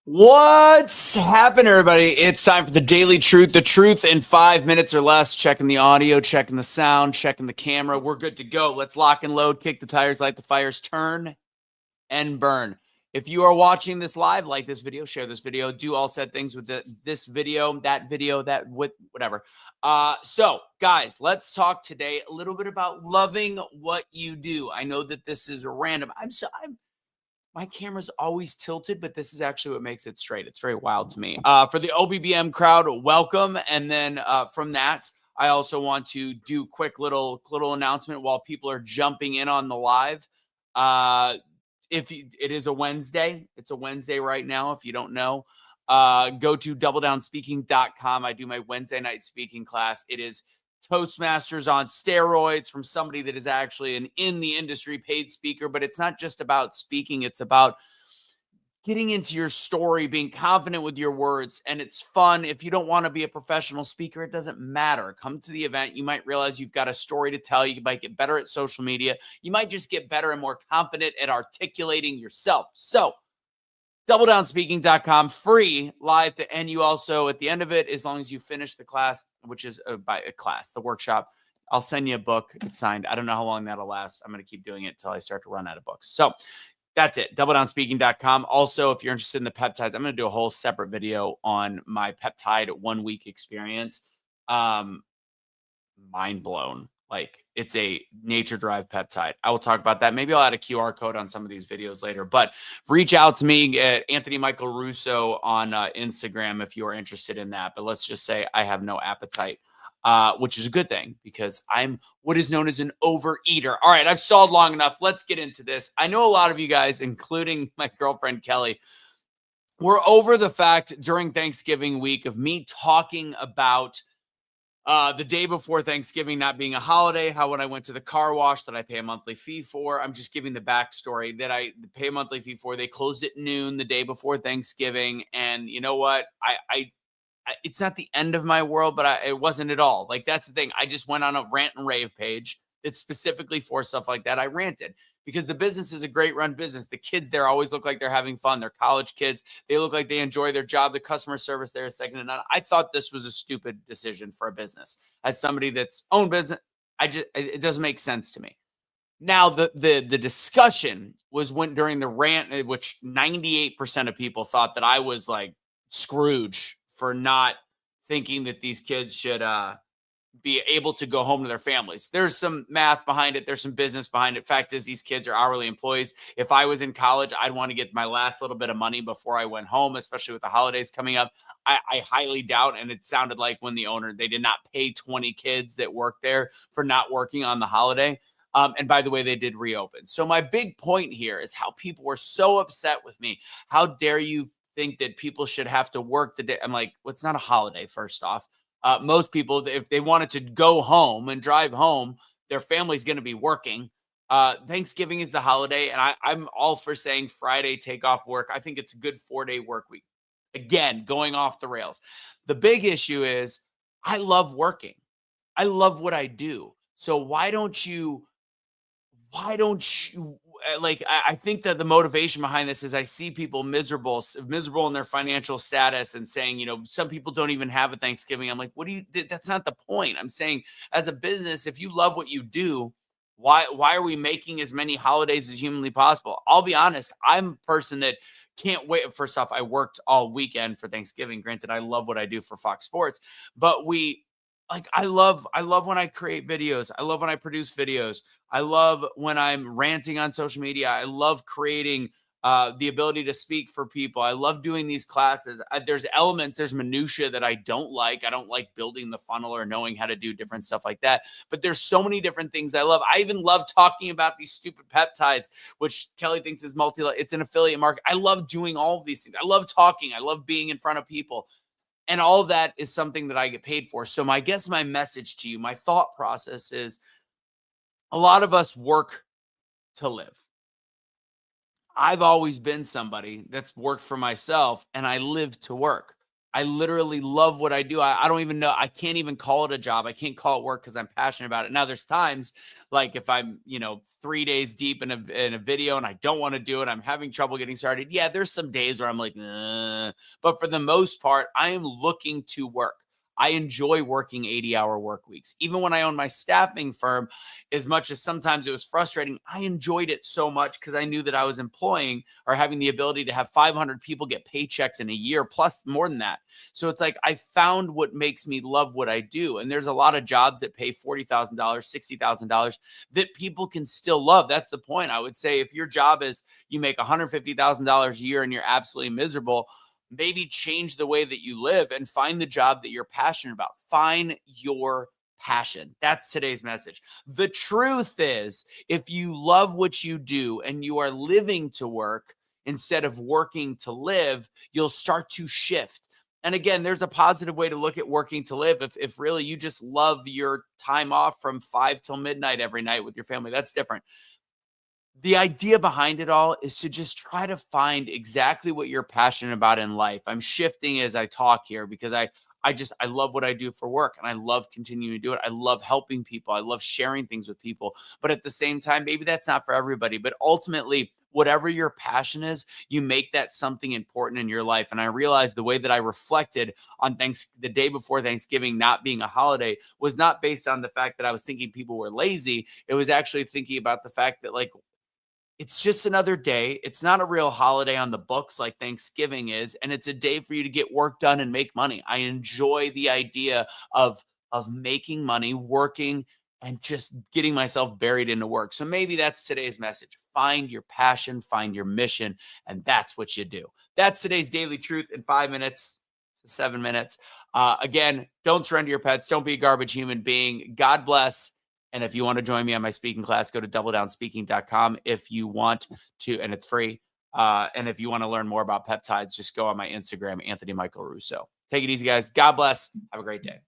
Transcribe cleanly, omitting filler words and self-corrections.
What's happening, everybody? It's time for the Daily Truth. The truth in 5 minutes or less. Checking the audio, checking the sound, checking the camera. We're good to go. Let's lock and load, kick the tires, light the fires, turn and burn. If you are watching this live, like this video, share this video, do all said things with this video, that with whatever. So, guys, let's talk today a little bit about loving what you do. I know that this is random. My camera's always tilted, but this is actually what makes it straight. It's very wild to me. For the OBBM crowd, welcome. And then from that, I also want to do quick little announcement while people are jumping in on the live. It is a Wednesday, it's a Wednesday right now. If you don't know, go to doubledownspeaking.com. I do my Wednesday night speaking class. It is Toastmasters on steroids from somebody that is actually an in the industry paid speaker. But it's not just about speaking, it's about getting into your story, being confident with your words, and it's fun. If you don't want to be a professional speaker, it doesn't matter. Come to the event. You might realize you've got a story to tell. You might get better at social media. You might just get better and more confident at articulating yourself. So doubledownspeaking.com, free live. And you also, at the end of it, as long as you finish the class, which is the workshop, I'll send you a book. It's signed. I don't know how long that'll last. I'm going to keep doing it until I start to run out of books. So that's it. Doubledownspeaking.com. Also, if you're interested in the peptides, I'm going to do a whole separate video on my peptide 1 week experience. Mind blown. Like, it's a nature-derived peptide. I will talk about that. Maybe I'll add a QR code on some of these videos later. But reach out to me at Anthony Michael Russo on Instagram if you are interested in that. But let's just say I have no appetite, which is a good thing because I'm what is known as an overeater. All right, I've stalled long enough. Let's get into this. I know a lot of you guys, including my girlfriend Kelly, were over the fact during Thanksgiving week of me talking about the day before Thanksgiving not being a holiday, how when I went to the car wash that I pay a monthly fee for, I'm just giving the backstory that I pay a monthly fee for. They closed at noon the day before Thanksgiving. And you know what? It's not the end of my world, but it wasn't at all. Like, that's the thing. I just went on a rant and rave page that's specifically for stuff like that. I ranted because the business is a great run business. The kids there always look like they're having fun. They're college kids. They look like they enjoy their job. The customer service there is second to none. I thought this was a stupid decision for a business. As somebody that's owned business, it doesn't make sense to me. Now, the discussion was when during the rant, which 98% of people thought that I was like Scrooge for not thinking that these kids should be able to go home to their families. There's some math behind it. There's some business behind it. Fact is, these kids are hourly employees. If I was in college, I'd want to get my last little bit of money before I went home, especially with the holidays coming up. I highly doubt, and it sounded like when the owner, they did not pay 20 kids that work there for not working on the holiday. And by the way, they did reopen. So my big point here is how people were so upset with me. How dare you think that people should have to work the day? I'm like, well, it's not a holiday, first off. Most people, if they wanted to go home and drive home, their family's going to be working. Thanksgiving is the holiday, and I'm all for saying Friday take off work. I think it's a good 4-day work week. Again, going off the rails. The big issue is I love working. I love what I do. So why don't you like, I think that the motivation behind this is I see people miserable in their financial status and saying, some people don't even have a Thanksgiving. I'm like, that's not the point. I'm saying, as a business, if you love what you do, why are we making as many holidays as humanly possible? I'll be honest. I'm a person that can't wait. First off, I worked all weekend for Thanksgiving. Granted, I love what I do for Fox Sports, but I love when I create videos. I love when I produce videos. I love when I'm ranting on social media. I love creating the ability to speak for people. I love doing these classes. There's minutia that I don't like. I don't like building the funnel or knowing how to do different stuff like that. But there's so many different things I love. I even love talking about these stupid peptides, which Kelly thinks is it's an affiliate market. I love doing all of these things. I love talking. I love being in front of people. And all of that is something that I get paid for. So my message to you, my thought process is, a lot of us work to live. I've always been somebody that's worked for myself, and I live to work. I literally love what I do. I don't even know. I can't even call it a job. I can't call it work because I'm passionate about it. Now, there's times like if I'm, 3 days deep in a video and I don't want to do it, I'm having trouble getting started. Yeah, there's some days where I'm like, but for the most part, I am looking to work. I enjoy working 80-hour work weeks. Even when I owned my staffing firm, as much as sometimes it was frustrating, I enjoyed it so much because I knew that I was employing or having the ability to have 500 people get paychecks in a year, plus more than that. So it's like I found what makes me love what I do. And there's a lot of jobs that pay $40,000, $60,000 that people can still love. That's the point. I would say if your job is you make $150,000 a year and you're absolutely miserable, maybe change the way that you live and find the job that you're passionate about. Find your passion. That's today's message. The truth is, if you love what you do and you are living to work instead of working to live, you'll start to shift. And again, there's a positive way to look at working to live. If really you just love your time off from 5 till midnight every night with your family, that's different. The idea behind it all is to just try to find exactly what you're passionate about in life. I'm shifting as I talk here because I love what I do for work and I love continuing to do it. I love helping people. I love sharing things with people. But at the same time, maybe that's not for everybody. But ultimately, whatever your passion is, you make that something important in your life. And I realized the way that I reflected on the day before Thanksgiving not being a holiday was not based on the fact that I was thinking people were lazy. It was actually thinking about the fact that it's just another day. It's not a real holiday on the books like Thanksgiving is, and it's a day for you to get work done and make money. I enjoy the idea of making money, working, and just getting myself buried into work. So maybe that's today's message. Find your passion, find your mission, and that's what you do. That's today's daily truth in 5 minutes to 7 minutes. Again, don't surrender your pets. Don't be a garbage human being. God bless. And if you want to join me on my speaking class, go to doubledownspeaking.com if you want to, and it's free. And if you want to learn more about peptides, just go on my Instagram, Anthony Michael Russo. Take it easy, guys. God bless. Have a great day.